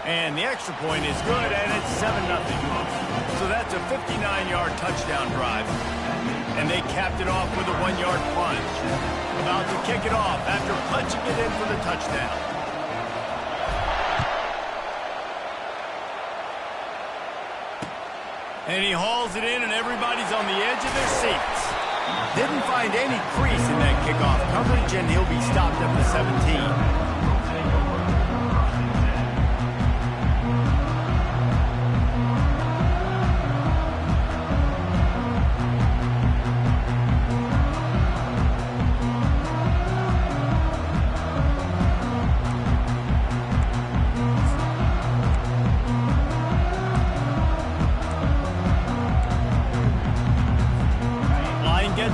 And the extra point is good, and it's 7-0. So that's a 59-yard touchdown drive. And they capped it off with a 1-yard plunge. About to kick it off after punching it in for the touchdown. And he hauls it in, and everybody's on the edge of their seats. Didn't find any crease in that kickoff coverage, and he'll be stopped at the 17.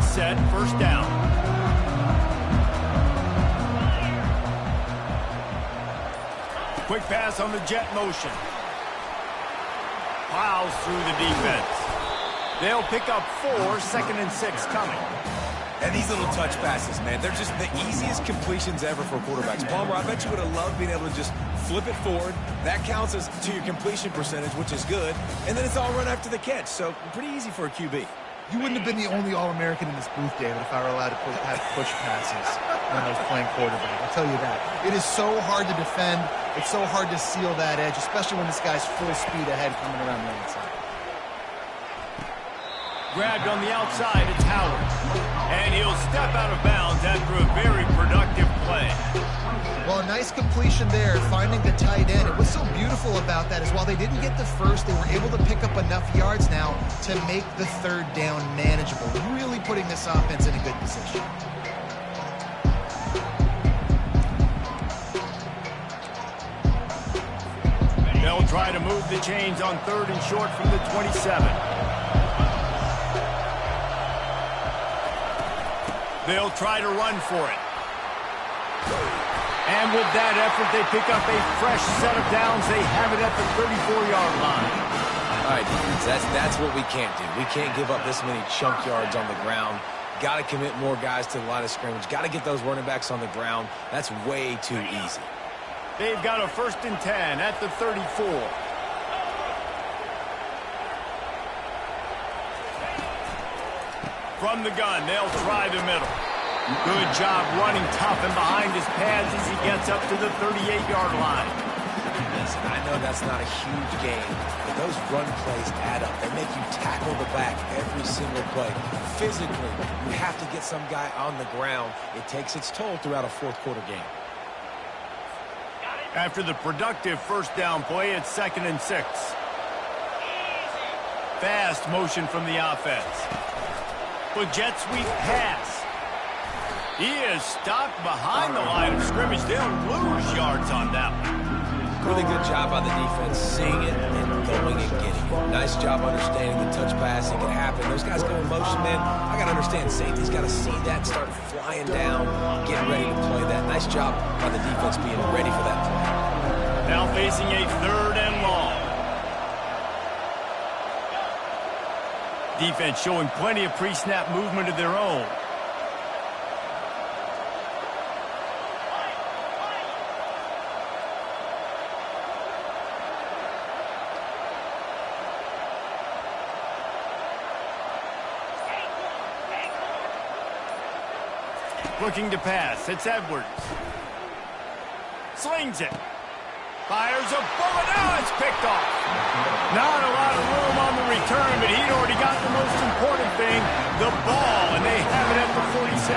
Set, first down. Quick pass on the jet motion. Plows through the defense. They'll pick up 4, 2nd and 6 coming. And these little touch passes, man, they're just the easiest completions ever for quarterbacks. Palmer, I bet you would have loved being able to just flip it forward. That counts as to your completion percentage, which is good. And then it's all run after the catch, so pretty easy for a QB. You wouldn't have been the only All-American in this booth, David, if I were allowed to have push passes when I was playing quarterback. I'll tell you that. It is so hard to defend. It's so hard to seal that edge, especially when this guy's full speed ahead coming around the outside. Grabbed on the outside, it's Howard. And he'll step out of bounds after a very productive play. Well, a nice completion there, finding the tight end. And what's so beautiful about that is while they didn't get the first, they were able to pick up enough yards now to make the third down manageable, really putting this offense in a good position. They'll try to move the chains on 3rd and short from the 27. They'll try to run for it. And with that effort, they pick up a fresh set of downs. They have it at the 34-yard line. All right, defense, that's what we can't do. We can't give up this many chunk yards on the ground. Got to commit more guys to the line of scrimmage. Got to get those running backs on the ground. That's way too easy. They've got a 1st and 10 at the 34. From the gun, they'll try the middle. Good job running tough and behind his pads as he gets up to the 38-yard line. Listen, I know that's not a huge game, but those run plays add up. They make you tackle the back every single play. Physically, you have to get some guy on the ground. It takes its toll throughout a fourth-quarter game. After the productive first down play, it's 2nd and 6. Fast motion from the offense. With jet sweep pass. He is stopped behind the line of scrimmage. They'll lose yards on that one. Really good job by the defense, seeing it and going and getting it. Nice job understanding the touch passing can happen. Those guys go in motion, man. I got to understand, safety's got to see that, start flying down, getting ready to play that. Nice job by the defense being ready for that play. Now facing a 3rd and long. Defense showing plenty of pre-snap movement of their own. Looking to pass. It's Edwards. Slings it. Fires a bullet. Now it's picked off. Not a lot of room on the return, but he'd already got the most important thing, the ball, and they have it at the 46.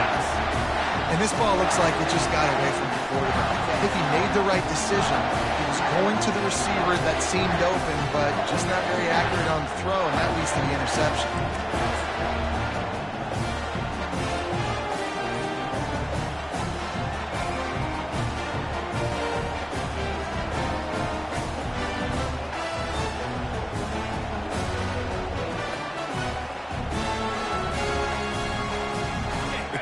And this ball looks like it just got away from the quarterback. I think he made the right decision. He was going to the receiver that seemed open, but just not very accurate on the throw, and that leads to the interception.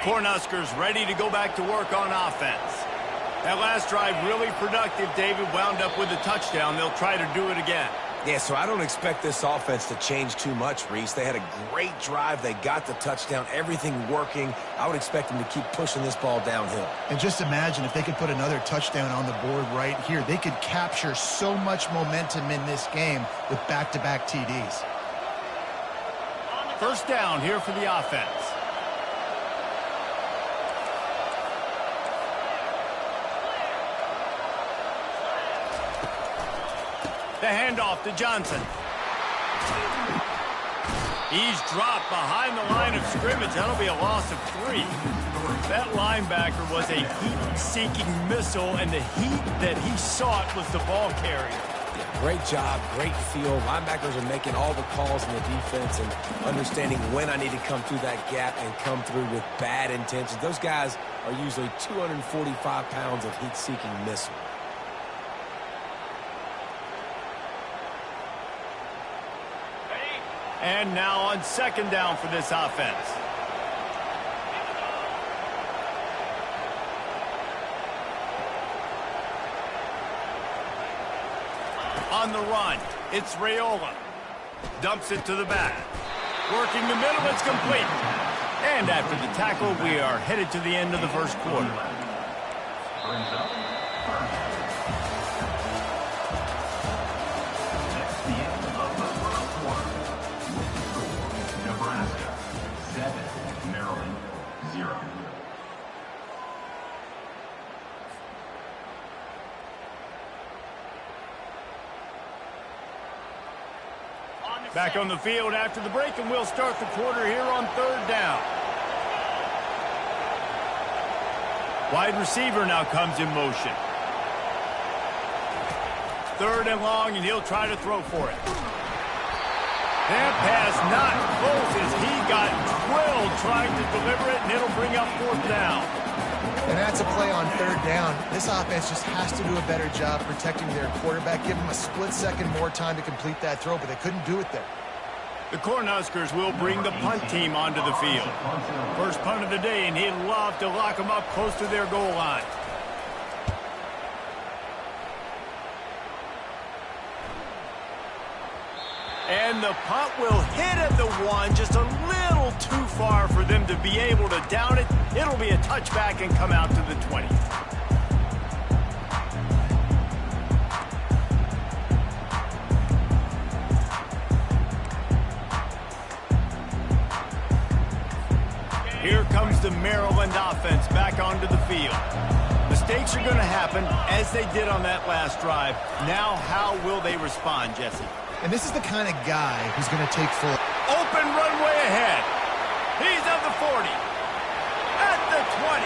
Cornhuskers ready to go back to work on offense. That last drive really productive. David wound up with a touchdown. They'll try to do it again. Yeah, so I don't expect this offense to change too much, Reese. They had a great drive. They got the touchdown, everything working. I would expect them to keep pushing this ball downhill. And just imagine if they could put another touchdown on the board right here. They could capture so much momentum in this game with back-to-back TDs. First down here for the offense. The handoff to Johnson. He's dropped behind the line of scrimmage. That'll be a loss of 3. That linebacker was a heat-seeking missile, and the heat that he sought was the ball carrier. Yeah, great job, great feel. Linebackers are making all the calls in the defense and understanding when I need to come through that gap and come through with bad intentions. Those guys are usually 245 pounds of heat-seeking missile. And now on second down for this offense. On the run, it's Raiola. Dumps it to the back. Working the middle, it's complete. And after the tackle, we are headed to the end of the first quarter. Back on the field after the break, and we'll start the quarter here on third down. Wide receiver now comes in motion. Third and long, and he'll try to throw for it. That pass not close as he got drilled trying to deliver it, and it'll bring up fourth down. And that's a play on third down. This offense just has to do a better job protecting their quarterback. Give him a split second more time to complete that throw, but they couldn't do it there. The Cornhuskers will bring the punt team onto the field. First punt of the day, and he'd love to lock them up close to their goal line. And the punt will hit at the 1, just a little too far for them to be able to down it. It'll be a touchback and come out to the 20. Here comes the Maryland offense back onto the field. Mistakes are going to happen, as they did on that last drive. Now, how will they respond, Jesse? And this is the kind of guy who's going to take full. Open runway ahead. He's at the 40. At the 20.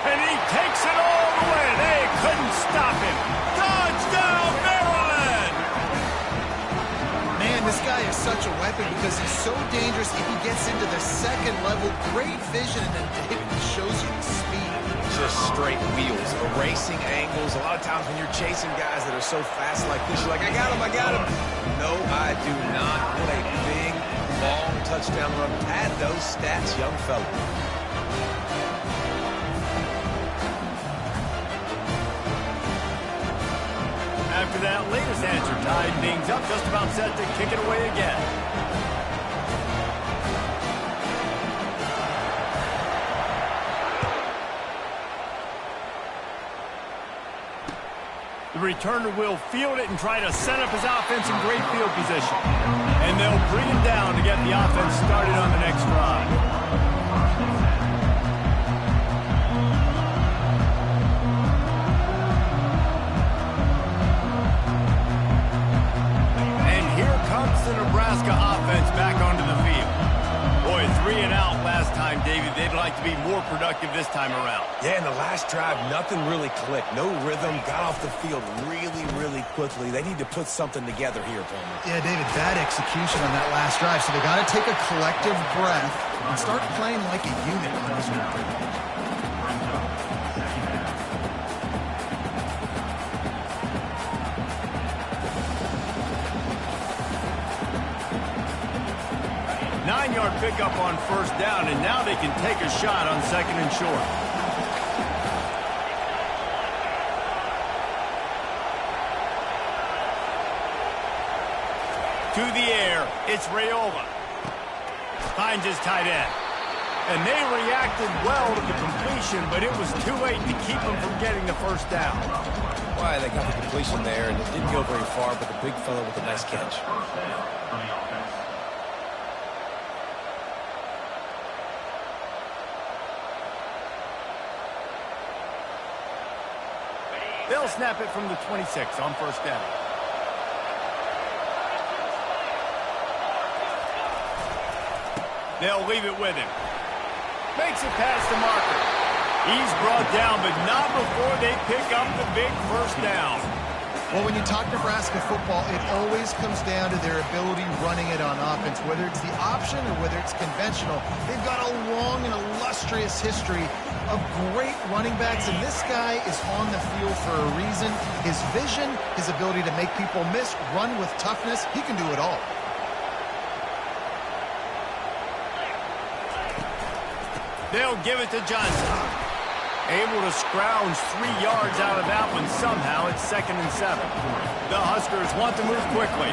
And he takes it all the way. They couldn't stop him. Touchdown, Maryland! Man, this guy is such a weapon because he's so dangerous if he gets into the second level. Great vision, and then David shows you the speed. Just straight wheels, erasing angles. A lot of times when you're chasing guys that are so fast like this, you're like, I got him, I got him. No, I do not. What a big, long touchdown run. Pad those stats, young fella. After that latest answer tied things up, just about set to kick it away again. The returner will field it and try to set up his offense in great field position. And they'll bring it down to get the offense started on the next drive. And here comes the Nebraska offense back onto the field. Boy, 3 and out last time, David. They'd like to be more productive this time around. Yeah, in the last drive, nothing really clicked. No rhythm, got off the field really, really quickly. They need to put something together here, Palmer. Yeah, David, bad execution on that last drive. So they got to take a collective breath and start playing like a unit on this one. Nine-yard pickup on first down, and now they can take a shot on second and short. To the air, it's Raiola. Finds his tight end. And they reacted well to the completion, but it was too late to keep them from getting the first down. Why, they got the completion there, and it didn't go very far, but the big fella with a nice catch. They'll snap it from the 26 on first down. They'll leave it with him. Makes it past the marker. He's brought down, but not before they pick up the big first down. Well, when you talk Nebraska football, it always comes down to their ability running it on offense, whether it's the option or whether it's conventional. They've got a long and illustrious history of great running backs, and this guy is on the field for a reason. His vision, his ability to make people miss, run with toughness, he can do it all. They'll give it to Johnson. Able to scrounge 3 yards out of that one somehow. It's 2nd and 7. The Huskers want to move quickly.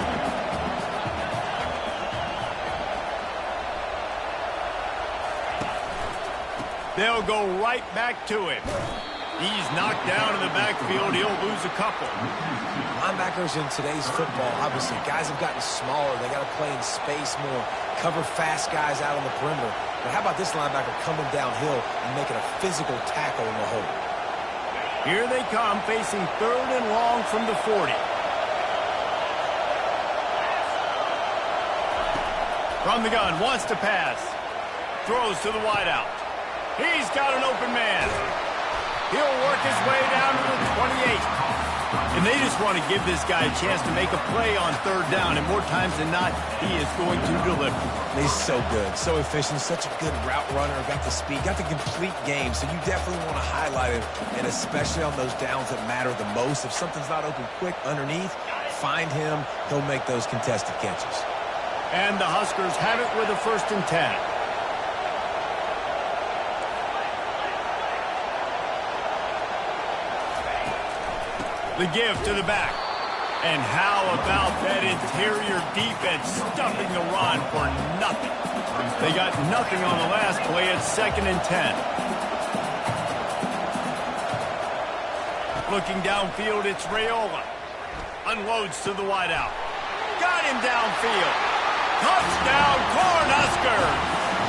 They'll go right back to him. He's knocked down in the backfield. He'll lose a couple. Linebackers in today's football, obviously, guys have gotten smaller. They got to play in space more, cover fast guys out on the perimeter. But how about this linebacker coming downhill and making a physical tackle in the hole? Here they come, facing 3rd and long from the 40. From the gun, wants to pass. Throws to the wideout. He's got an open man. He'll work his way down to the 28. And they just want to give this guy a chance to make a play on 3rd down, and more times than not, he is going to deliver. He's so good, so efficient, such a good route runner, got the speed, got the complete game, so you definitely want to highlight him, and especially on those downs that matter the most. If something's not open quick underneath, find him, he'll make those contested catches. And the Huskers have it with a 1st and 10. The give to the back. And how about that interior defense stuffing the run for nothing? They got nothing on the last play. It's 2nd and 10. Looking downfield, it's Raiola. Unloads to the wideout. Got him downfield. Touchdown, Cornhuskers!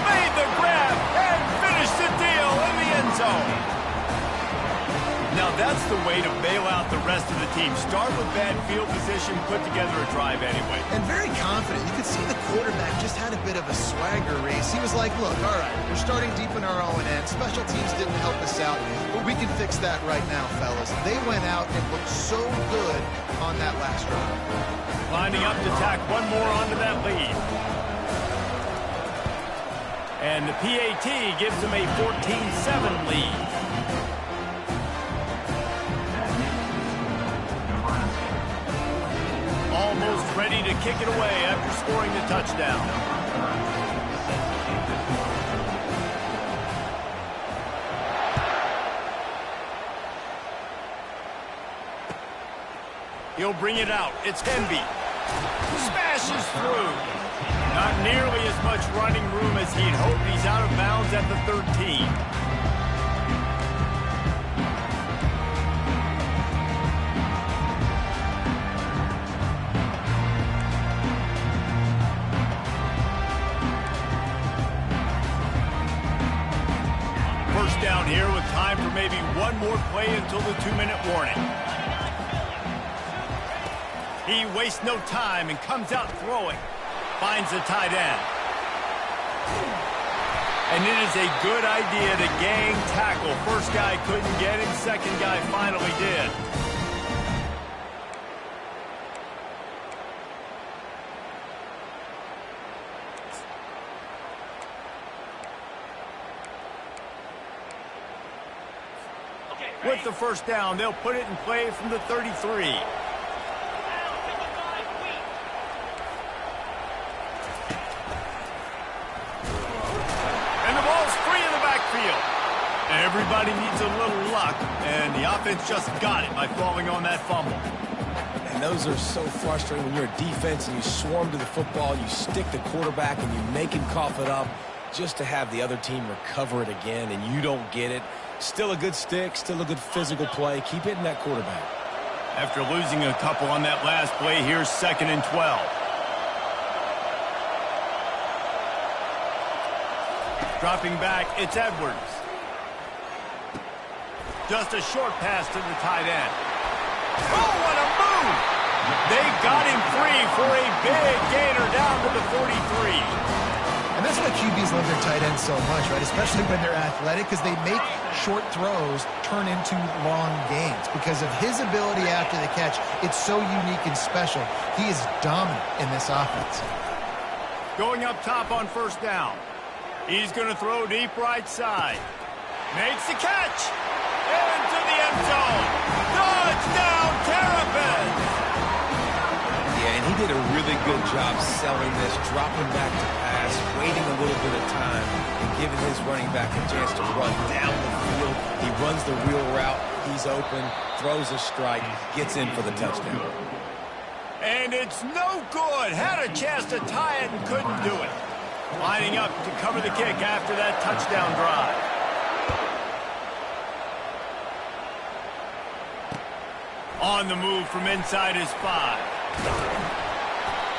Made the grab and finished the deal in the end zone. Now that's the way to bail out the rest of the team. Start with bad field position, put together a drive anyway. And very confident. You could see the quarterback just had a bit of a swagger race. He was like, look, all right, we're starting deep in our own end. Special teams didn't help us out, but we can fix that right now, fellas. They went out and looked so good on that last drive. Lining up to tack one more onto that lead. And the PAT gives them a 14-7 lead. Almost ready to kick it away after scoring the touchdown. He'll bring it out. It's Henby. Smashes through. Not nearly as much running room as he'd hoped. He's out of bounds at the 13. Down here with time for maybe one more play until the 2-minute warning. He wastes no time and comes out throwing. Finds the tight end. And it is a good idea to gang tackle. First guy couldn't get him, second guy finally did. With the first down, they'll put it in play from the 33. And the ball's free in the backfield. Everybody needs a little luck, and the offense just got it by falling on that fumble. And those are so frustrating when you're a defense and you swarm to the football, you stick the quarterback and you make him cough it up just to have the other team recover it again and you don't get it. Still a good stick, still a good physical play. Keep hitting that quarterback. After losing a couple on that last play, here's 2nd and 12. Dropping back, it's Edwards. Just a short pass to the tight end. Oh, what a move! They got him free for a big gainer down to the 43. And that's why QBs love their tight ends so much, right? Especially when they're athletic, because they make short throws turn into long gains. Because of his ability after the catch, it's so unique and special. He is dominant in this offense. Going up top on 1st down. He's going to throw deep right side. Makes the catch. Into the end zone. Touchdown, Terrapins! Yeah, and he did a really good job selling this, dropping back to pass, waiting a little bit of time, and giving his running back a chance to run down the field. He runs the wheel route. He's open, throws a strike, gets in for the touchdown. And it's no good. Had a chance to tie it and couldn't do it. Lining up to cover the kick after that touchdown drive. On the move from inside his 5.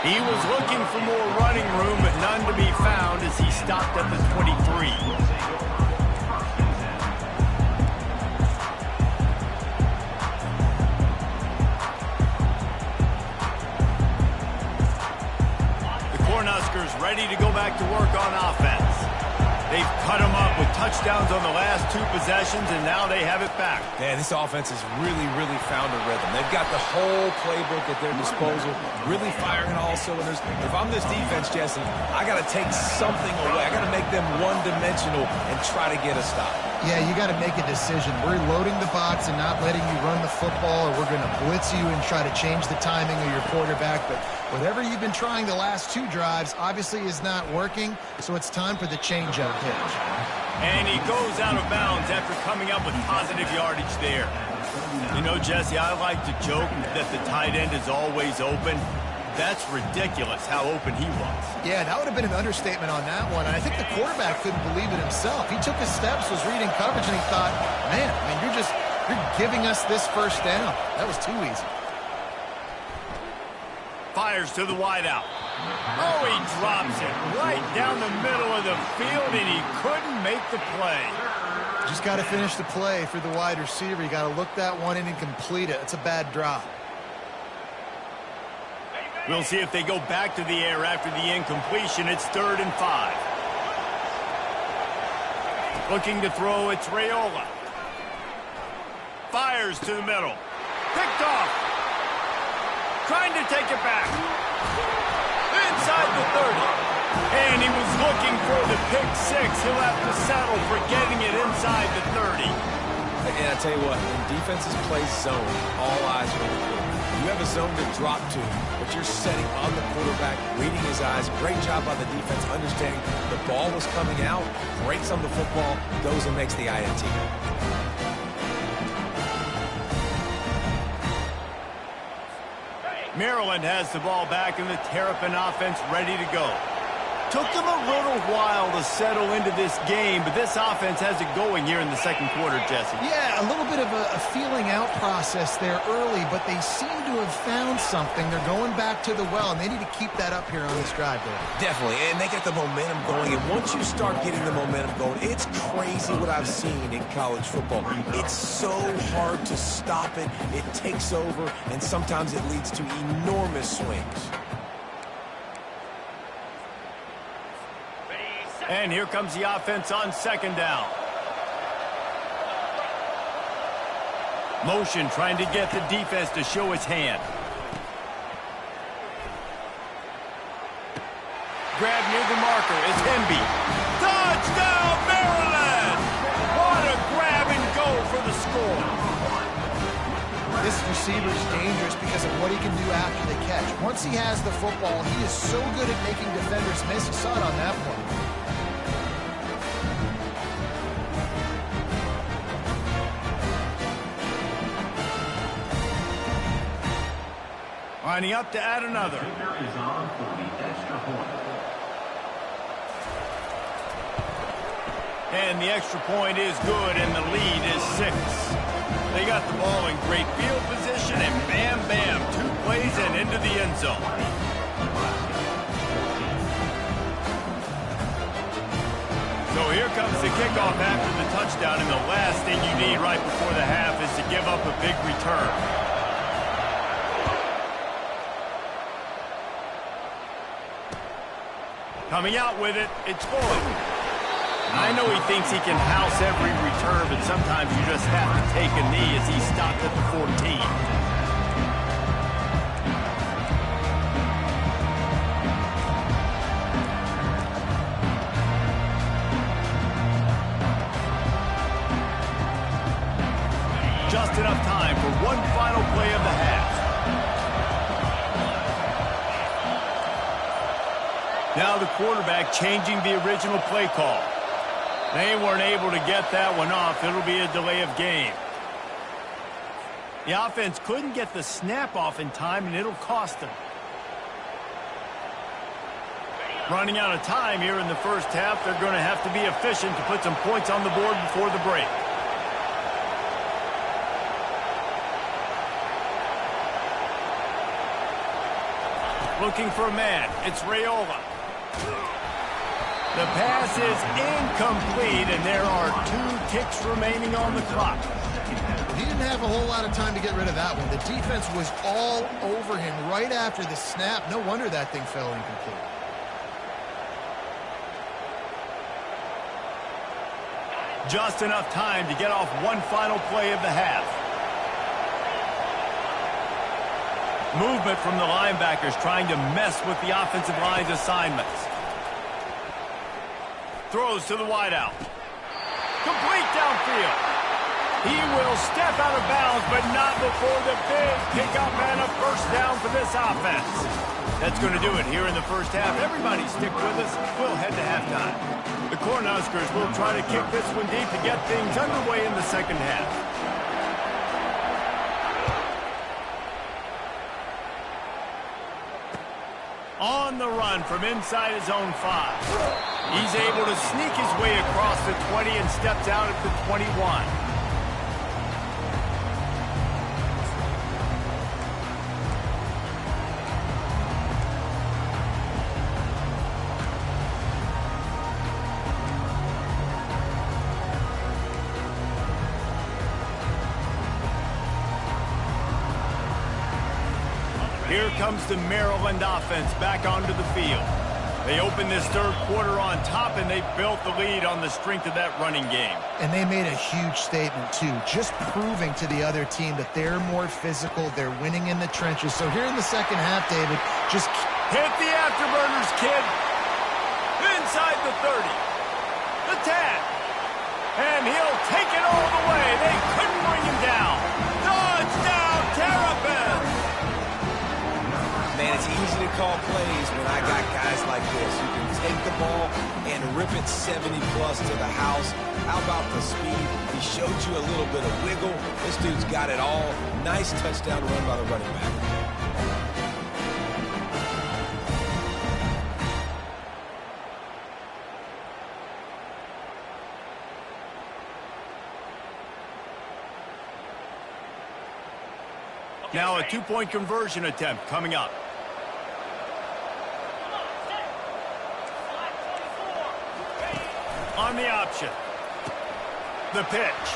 He was looking for more running room, but none to be found as he stopped at the 23. The Cornhuskers ready to go back to work on offense. They've cut them up with touchdowns on the last 2 possessions, and now they have it back. Man, this offense has really found a rhythm. They've got the whole playbook at their disposal, really firing on all cylinders. If I'm this defense, Jesse, I got to take something away. I got to make them one-dimensional and try to get a stop. Yeah, you got to make a decision. We're loading the box and not letting you run the football, or we're going to blitz you and try to change the timing of your quarterback. But whatever you've been trying the last 2 drives obviously is not working, so it's time for the change-up pitch. And he goes out of bounds after coming up with positive yardage there. You know, Jesse, I like to joke that the tight end is always open. That's ridiculous how open he was. Yeah, that would have been an understatement on that one. And I think the quarterback couldn't believe it himself. He took his steps, was reading coverage, and he thought, man, I mean, you're giving us this 1st down. That was too easy. Fires to the wideout. Oh, he drops it right down the middle of the field, and he couldn't make the play. Just got to finish the play for the wide receiver. You got to look that one in and complete it. It's a bad drop. We'll see if they go back to the air after the incompletion. It's 3rd and 5. Looking to throw, it's Raiola. Fires to the middle. Picked off. Trying to take it back. Inside the 30. And he was looking for the pick 6. He'll have to settle for getting it inside the 30. And I tell you what, when defenses play zone, all eyes are on the quarterback. You have a zone to drop to, but you're setting on the quarterback, reading his eyes. Great job by the defense, understanding the ball was coming out, breaks on the football, goes and makes the INT. Maryland has the ball back, and the Terrapin offense ready to go. Took them a little while to settle into this game, but this offense has it going here in the 2nd quarter, Jesse. Yeah, a little bit of a feeling out process there early, but they seem to have found something. They're going back to the well, and they need to keep that up here on this drive there. Definitely, and they get the momentum going, and once you start getting the momentum going, it's crazy what I've seen in college football. It's so hard to stop it. It takes over, and sometimes it leads to enormous swings. And here comes the offense on 2nd down. Motion trying to get the defense to show its hand. Grab near the marker. It's Hemby. Touchdown, Maryland! What a grab and go for the score. This receiver is dangerous because of what he can do after the catch. Once he has the football, he is so good at making defenders miss. You saw it on that play. Lining up to add another. And the extra point is good, and the lead is 6. They got the ball in great field position, and bam, bam, 2 plays and into the end zone. So here comes the kickoff after the touchdown, and the last thing you need right before the half is to give up a big return. Coming out with it, it's Floyd. I know he thinks he can house every return, but sometimes you just have to take a knee as he stopped at the 14. Just enough time for one final play of the half. Now the quarterback changing the original play call. They weren't able to get that one off. It'll be a delay of game. The offense couldn't get the snap off in time, and it'll cost them. Running out of time here in the first half, they're going to have to be efficient to put some points on the board before the break. Looking for a man. It's Raiola. The pass is incomplete, and there are 2 ticks remaining on the clock. He didn't have a whole lot of time to get rid of that one. The defense was all over him right after the snap. No wonder that thing fell incomplete. Just enough time to get off one final play of the half. Movement from the linebackers trying to mess with the offensive line's assignments. Throws to the wideout. Complete downfield. He will step out of bounds, but not before the big pickup and a first down for this offense. That's going to do it here in the first half. Everybody stick with us. We'll head to halftime. The Cornhuskers will try to kick this one deep to get things underway in the second half. On the run from inside his own 5. He's able to sneak his way across the 20 and steps out at the 21. Here comes the Maryland offense back onto the field. They opened this third quarter on top, and they built the lead on the strength of that running game. And they made a huge statement, too, just proving to the other team that they're more physical, they're winning in the trenches. So here in the second half, David, just hit the afterburners, kid. Inside the 30. The 10. And he'll take it all the way. They couldn't bring him down. Touchdown, Terrapins! Man, it's easy to call plays when I got guys like this. You can take the ball and rip it 70-plus to the house. How about the speed? He showed you a little bit of wiggle. This dude's got it all. Nice touchdown run by the running back. Now a 2-point conversion attempt coming up. On the option. The pitch.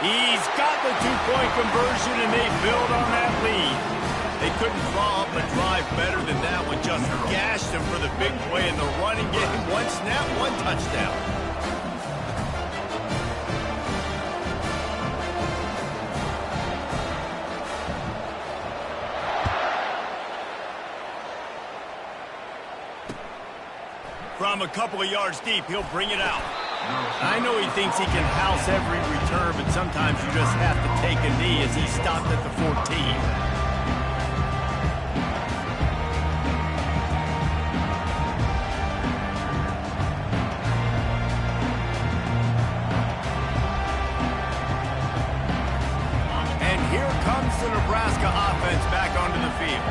He's got the 2-point conversion, and they build on that lead. They couldn't draw up a drive better than that one. Just gashed him for the big play in the running game. 1 snap, 1 touchdown. From a couple of yards deep, he'll bring it out. I know he thinks he can house every return, but sometimes you just have to take a knee as he stopped at the 14. And here comes the Nebraska offense back onto the field.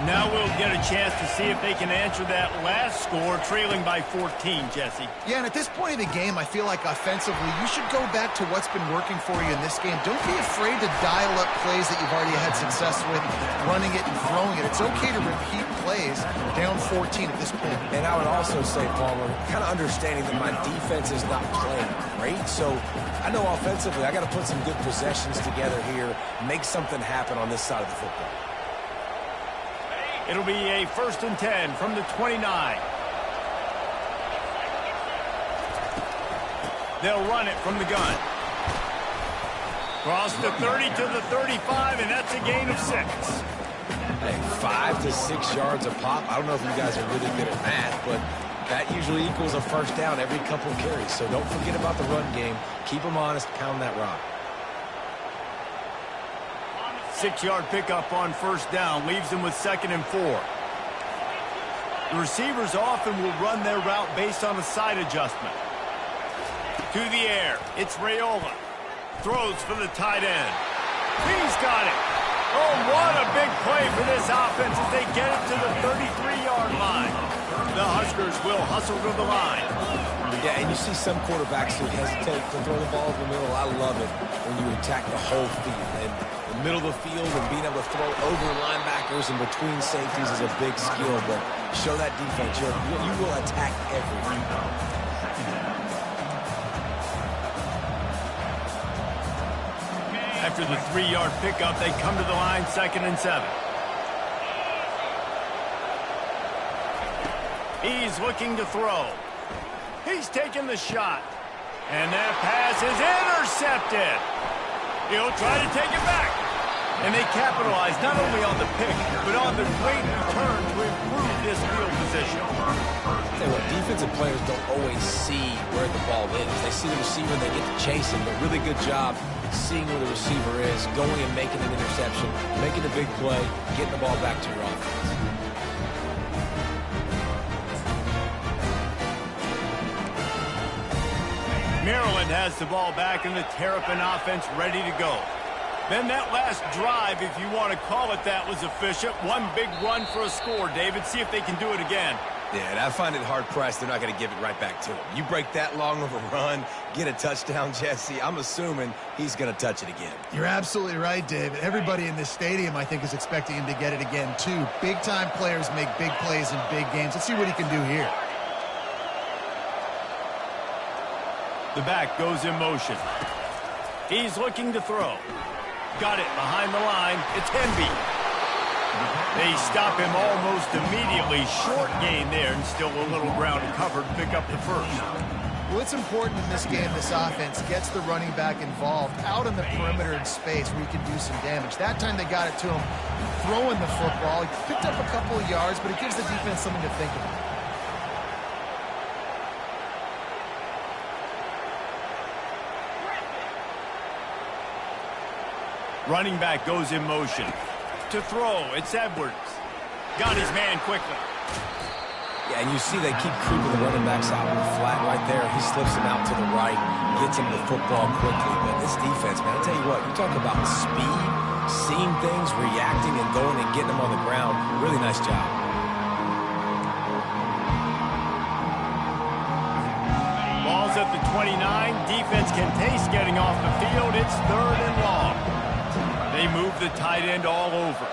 Now we'll get a chance to see if they can answer that last score, trailing by 14, Jesse. Yeah, and at this point in the game, I feel like offensively, you should go back to what's been working for you in this game. Don't be afraid to dial up plays that you've already had success with, running it and throwing it. It's okay to repeat plays down 14 at this point. And I would also say, Palmer, kind of understanding that my defense is not playing great, so I know offensively I got to put some good possessions together here, make something happen on this side of the football. It'll be a 1st and 10 from the 29. They'll run it from the gun. Cross the 30 to the 35, and that's a gain of 6. Hey, 5 to 6 yards a pop. I don't know if you guys are really good at math, but that usually equals a first down every couple carries. So don't forget about the run game. Keep them honest, pound that rock. 6-yard pickup on 1st down leaves them with 2nd and 4. The receivers often will run their route based on a side adjustment. To the air, it's Raiola. Throws for the tight end. He's got it. Oh, what a big play for this offense as they get it to the 33-yard line. The Huskers will hustle to the line. Yeah, and you see some quarterbacks who hesitate to throw the ball in the middle. I love it when you attack the whole field. And the middle of the field and being able to throw over linebackers and between safeties is a big skill. But show that defense. You will attack everything. After the 3-yard pickup, they come to the line, 2nd and 7. He's looking to throw. He's taking the shot. And that pass is intercepted. He'll try to take it back. And they capitalize not only on the pick, but on the great return to improve this field position. Tell you what, defensive players don't always see where the ball is. They see the receiver and they get to chase him. But really good job seeing where the receiver is, going and making an interception, making a big play, getting the ball back to your offense. Maryland has the ball back and the Terrapin offense ready to go. Then that last drive, if you want to call it that, was efficient. One big run for a score, David. See if they can do it again. Yeah, and I find it hard-pressed they're not going to give it right back to him. You break that long of a run, get a touchdown, Jesse, I'm assuming he's going to touch it again. You're absolutely right, David. Everybody in this stadium, I think, is expecting him to get it again, too. Big-time players make big plays in big games. Let's see what he can do here. The back goes in motion. He's looking to throw. Got it behind the line. It's Henby. They stop him almost immediately. Short gain there and still a little ground covered. Pick up the first. Well, it's important in this game, this offense gets the running back involved out on the perimeter in space where he can do some damage. That time they got it to him throwing the football. He picked up a couple of yards, but it gives the defense something to think about. Running back goes in motion. To throw, it's Edwards. Got his man quickly. Yeah, and you see they keep creeping the running backs out in the flat right there. He slips him out to the right, gets him the football quickly. But this defense, man, I'll tell you what, you talk about speed, seeing things, reacting, and going and getting them on the ground. Really nice job. Ball's at the 29. Defense can taste getting off the field. It's 3rd and long. They move the tight end all over.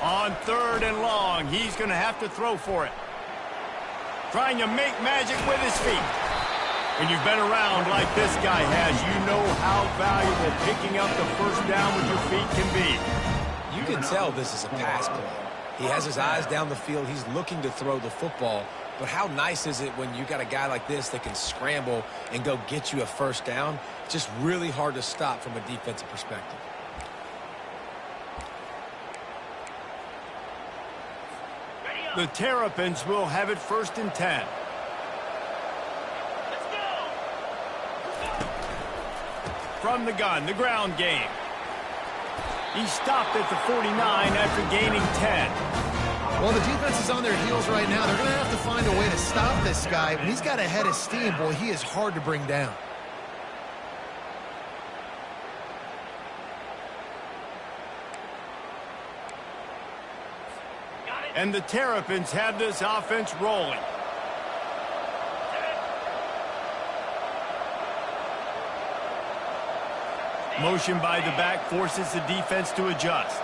On 3rd and long, he's going to have to throw for it. Trying to make magic with his feet. When you've been around like this guy has, you know how valuable picking up the first down with your feet can be. You can tell this is a pass play. He has his eyes down the field. He's looking to throw the football. But how nice is it when you got a guy like this that can scramble and go get you a first down? Just really hard to stop from a defensive perspective. The Terrapins will have it 1st and 10. From the gun, the ground game. He stopped at the 49 after gaining 10. Well, the defense is on their heels right now. They're going to have to find a way to stop this guy. When he's got a head of steam, boy, he is hard to bring down. And the Terrapins have this offense rolling. Motion by the back forces the defense to adjust.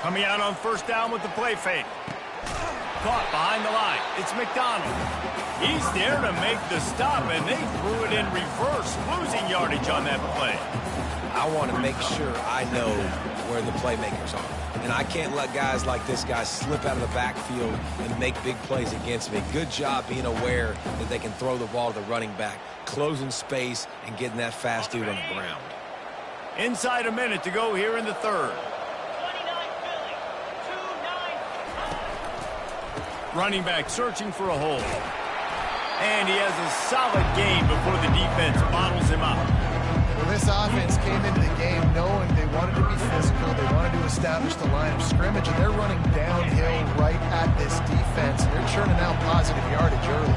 Coming out on first down with the play fake. Caught behind the line. It's McDonald. He's there to make the stop, and they threw it in reverse, losing yardage on that play. I want to make sure I know where the playmakers are. And I can't let guys like this guy slip out of the backfield and make big plays against me. Good job being aware that they can throw the ball to the running back, closing space, and getting that fast dude on the ground. Inside a minute to go here in the third. Running back searching for a hole. And he has a solid gain before the defense bottles him up. Well, this offense came into the game knowing they wanted to be physical. They wanted to establish the line of scrimmage, and they're running downhill right at this defense. They're churning out positive yardage early.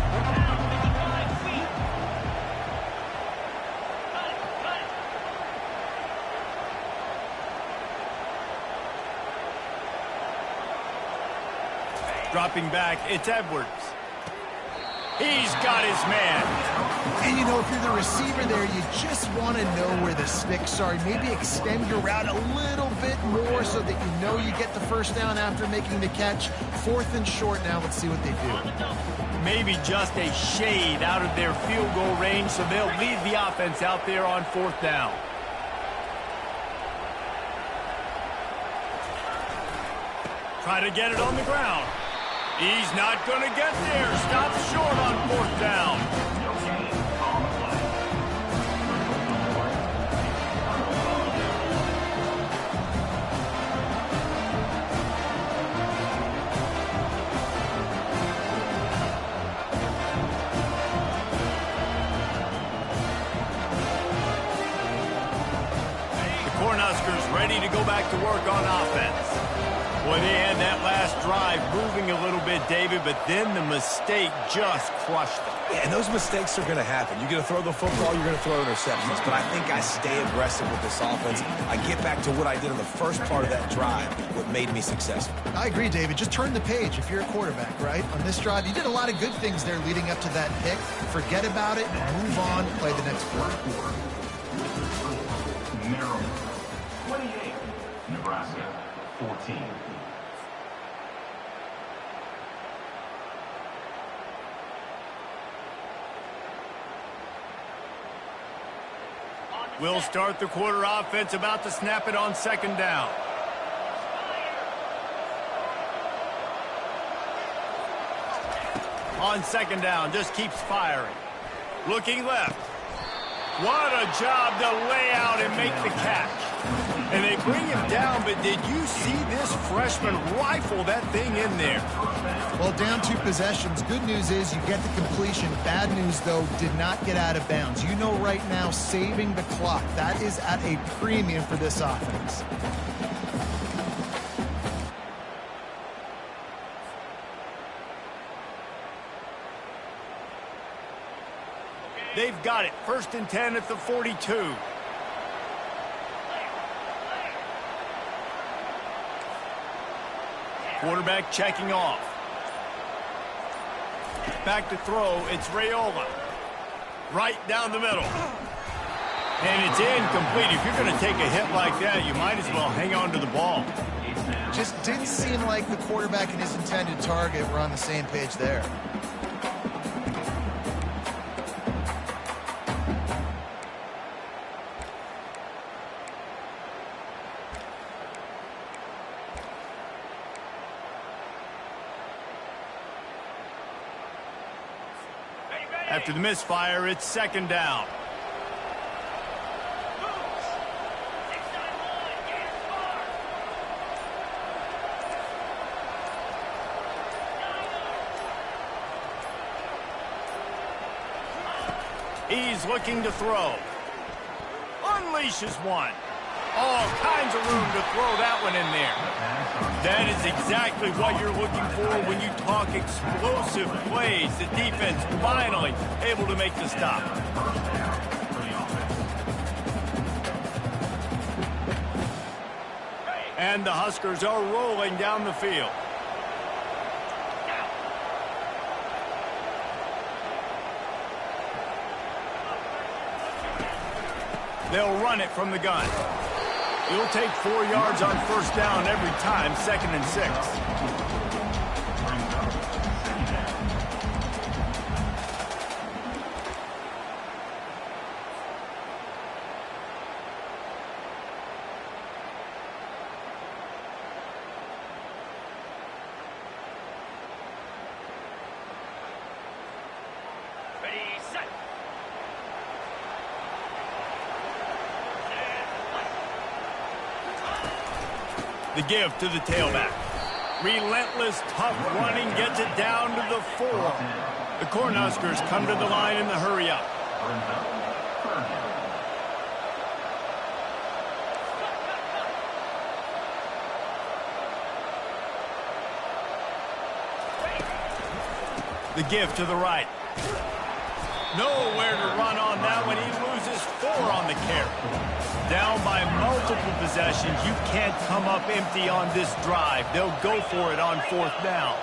Dropping back, it's Edwards. He's got his man. And, you know, if you're the receiver there, you just want to know where the sticks are. Maybe extend your route a little bit more so that you know you get the first down after making the catch. 4th and short now. Let's see what they do. Maybe just a shade out of their field goal range, so they'll leave the offense out there on 4th down. Try to get it on the ground. He's not going to get there. Stops short on 4th down. The Cornhuskers ready to go back to work on offense. Well, they had that last drive moving a little bit, David, but then the mistake just crushed them. Yeah, and those mistakes are going to happen. You're going to throw the football, you're going to throw interceptions. But I think I stay aggressive with this offense. I get back to what I did in the first part of that drive, what made me successful. I agree, David. Just turn the page if you're a quarterback, right? On this drive, you did a lot of good things there leading up to that pick. Forget about it, move on, play the next play. Maryland, 28. Nebraska, 14. We'll start the quarter offense, about to snap it on 2nd down. On 2nd down, just keeps firing. Looking left. What a job to lay out and make the catch. And they bring him down, but did you see this freshman rifle that thing in there? Well, down 2 possessions. Good news is you get the completion. Bad news, though, did not get out of bounds. You know right now, saving the clock. That is at a premium for this offense. They've got it. 1st and 10 at the 42. Quarterback checking off. Back to throw. It's Raiola. Right down the middle. And it's incomplete. If you're going to take a hit like that, you might as well hang on to the ball. Just didn't seem like the quarterback and his intended target were on the same page there. After the misfire, it's 2nd down. He's looking to throw. Unleashes one. All kinds of room to throw that one in there. That is exactly what you're looking for when you talk explosive plays. The defense finally able to make the stop. And the Huskers are rolling down the field. They'll run it from the gun. He'll take 4 yards on first down every time, 2nd and 6. The give to the tailback. Relentless, tough running gets it down to the 4. The Cornhuskers come to the line in the hurry up. The give to the right. Nowhere to run on that one. He loses 4 on the carry. Down by multiple possessions. You can't come up empty on this drive. They'll go for it on 4th down.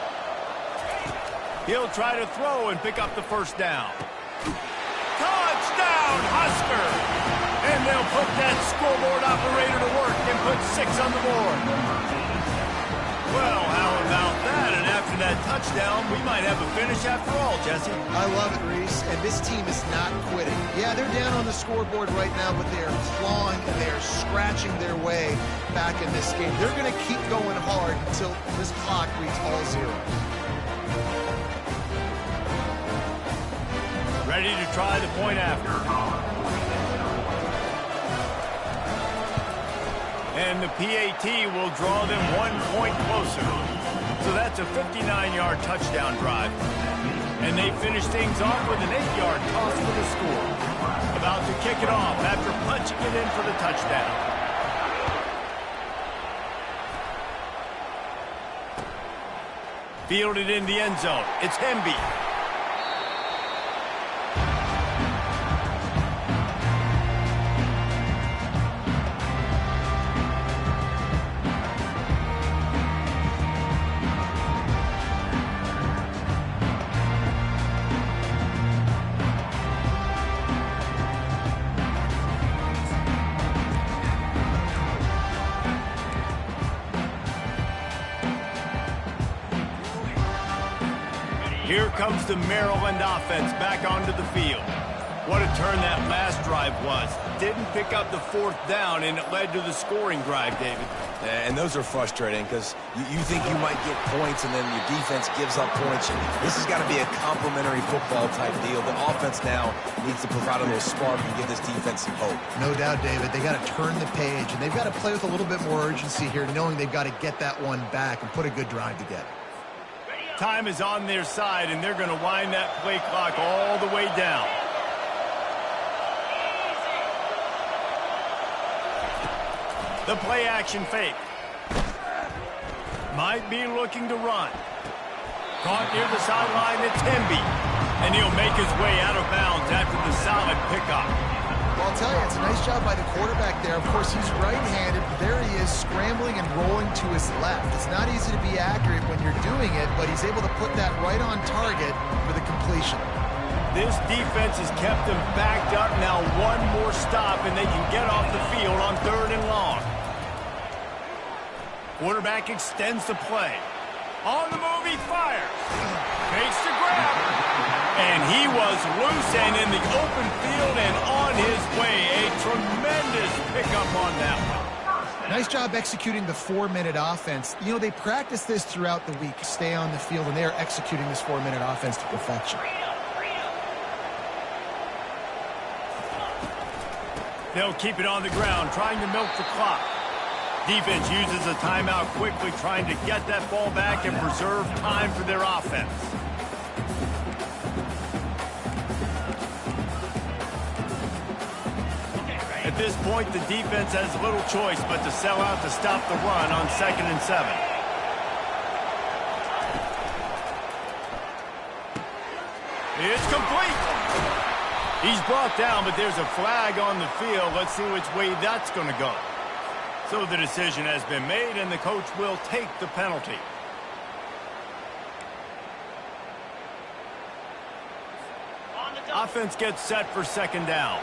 He'll try to throw and pick up the first down. Touchdown, Husker! And they'll put that scoreboard operator to work and put 6 on the board. Well, how about that? And after that touchdown, we might have a finish after all, Jesse. I love it, Reese, and this team is not quitting. Yeah, they're down on the scoreboard right now, but they are clawing and they are scratching their way back in this game. They're going to keep going hard until this clock reads all 0. Ready to try the point after. And the PAT will draw them 1 point closer. So that's a 59-yard touchdown drive. And they finish things off with an 8-yard toss for the score. About to kick it off after punching it in for the touchdown. Fielded in the end zone. It's Hemby. Here comes the Maryland offense back onto the field. What a turn that last drive was. Didn't pick up the 4th down, and it led to the scoring drive, David. And those are frustrating because you think you might get points and then your defense gives up points. This has got to be a complementary football type deal. The offense now needs to provide a little spark and give this defense some hope. No doubt, David. They got to turn the page, and they've got to play with a little bit more urgency here, knowing they've got to get that one back and put a good drive together. Time is on their side, and they're going to wind that play clock all the way down. The play action fake. Might be looking to run. Caught near the sideline, it's Hemby. And he'll make his way out of bounds after the solid pickup. Well, I'll tell you, it's a nice job by the quarterback there. Of course, he's right-handed, but there he is scrambling and rolling to his left. It's not easy to be accurate when you're doing it, but he's able to put that right on target for the completion. This defense has kept them backed up. Now 1 more stop, and they can get off the field on 3rd and long. Quarterback extends the play. On the move, he fires. Fakes to grab. And he was loose and in the open field and on his way. A tremendous pickup on that one. Nice job executing the 4-minute offense. You know, they practice this throughout the week, stay on the field, and they are executing this 4-minute offense to perfection. They'll keep it on the ground, trying to milk the clock. Defense uses a timeout quickly, trying to get that ball back and preserve time for their offense. At this point, the defense has little choice but to sell out to stop the run on 2nd and 7. It's complete. He's brought down, but there's a flag on the field. Let's see which way that's going to go. So the decision has been made, and the coach will take the penalty. Offense gets set for 2nd down.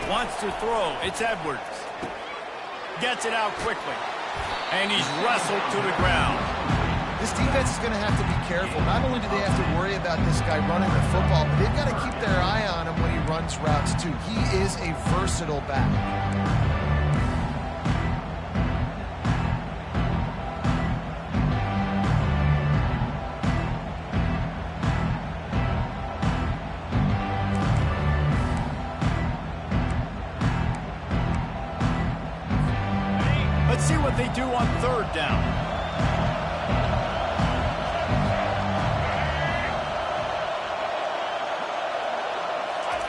Wants to throw. It's Edwards. Gets it out quickly. And he's wrestled to the ground. This defense is going to have to be careful. Not only do they have to worry about this guy running the football, but they've got to keep their eye on him when he runs routes too. He is a versatile back. Let's see what they do on 3rd down.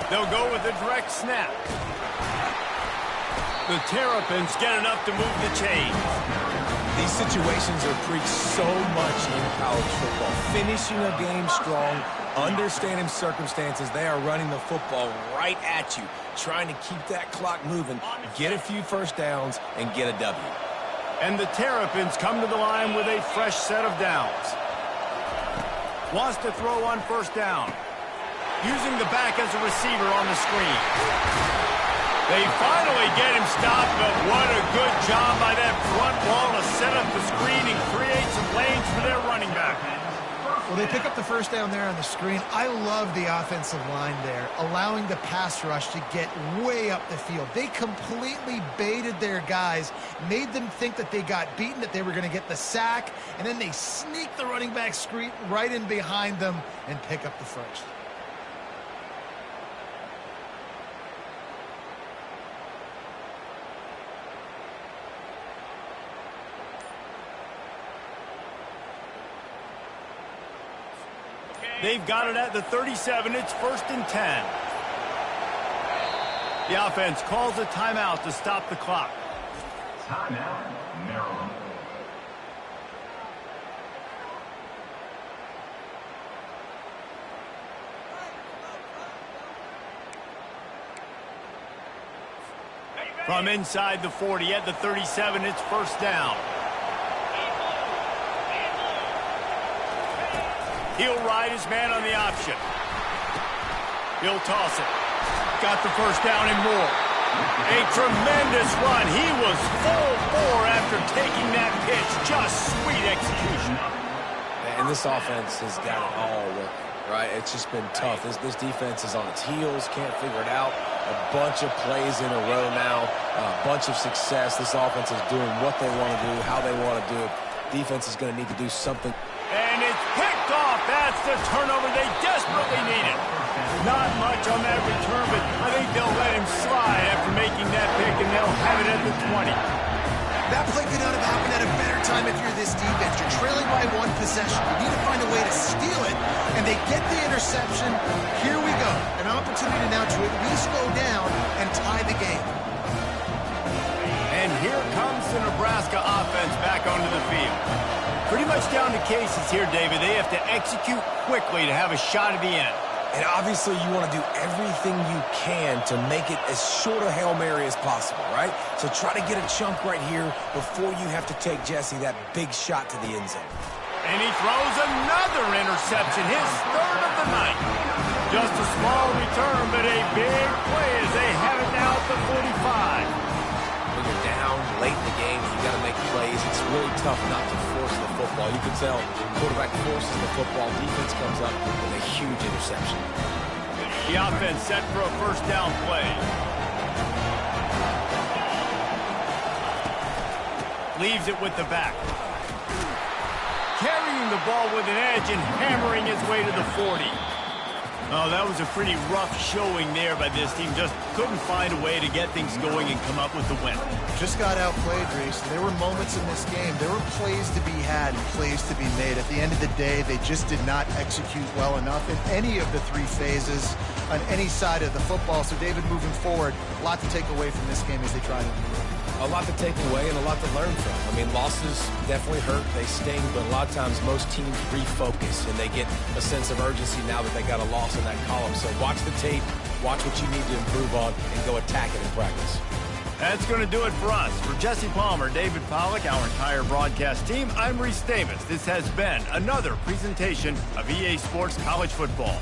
They'll go with a direct snap. The Terrapins get enough to move the chains. These situations are preached so much in college football. Finishing a game strong, understanding circumstances. They are running the football right at you, trying to keep that clock moving, get a few first downs, and get a W. And the Terrapins come to the line with a fresh set of downs. Wants to throw on 1st down. Using the back as a receiver on the screen. They finally get him stopped, but what a good job by that front wall to set up the screen and create some lanes for their running back. Well, they pick up the 1st down there on the screen. I love the offensive line there, allowing the pass rush to get way up the field. They completely baited their guys, made them think that they got beaten, that they were going to get the sack, and then they sneak the running back screen right in behind them and pick up the 1st. They've got it at the 37. It's 1st and 10. The offense calls a timeout to stop the clock. Timeout, Maryland. From inside the 40 at the 37, it's 1st down. He'll ride his man on the option. He'll toss it. Got the 1st down and more. A tremendous run. He was full bore after taking that pitch. Just sweet execution. And this offense has got it all working, right? It's just been tough. This defense is on its heels, can't figure it out. A bunch of plays in a row now, a bunch of success. This offense is doing what they want to do, how they want to do it. Defense is going to need to do something. And it's picked off. That's the turnover they desperately needed. Not much on that return, but I think they'll let him slide after making that pick, and they'll have it at the 20. That play could not have happened at a better time if you're this defense. You're trailing by 1 possession. You need to find a way to steal it, and they get the interception. Here we go. An opportunity now to at least go down and tie the game. And here comes the Nebraska offense back onto the field. Pretty much down to cases here, David. They have to execute quickly to have a shot at the end. And obviously you want to do everything you can to make it as short a Hail Mary as possible, right? So try to get a chunk right here before you have to take Jesse that big shot to the end zone. And he throws another interception, his 3rd of the night. Just a small return, but a big play as they have it now at the 45. When you're down late in the game, you got to make plays. It's really tough not to force the football. You can tell quarterback forces the football. Defense comes up with a huge interception. The offense set for a 1st down play. Leaves it with the back. Carrying the ball with an edge and hammering his way to the 40. Oh, that was a pretty rough showing there by this team. Just couldn't find a way to get things going and come up with the win. Just got outplayed, Reese. There were moments in this game. There were plays to be had and plays to be made. At the end of the day, they just did not execute well enough in any of the three phases on any side of the football. So, David, moving forward, a lot to take away from this game as they try to improve. A lot to take away and a lot to learn from. I mean, losses definitely hurt. They sting, but a lot of times most teams refocus and they get a sense of urgency now that they got a loss in that column. So watch the tape, watch what you need to improve on, and go attack it in practice. That's going to do it for us. For Jesse Palmer, David Pollack, our entire broadcast team, I'm Reese Davis. This has been another presentation of EA Sports College Football.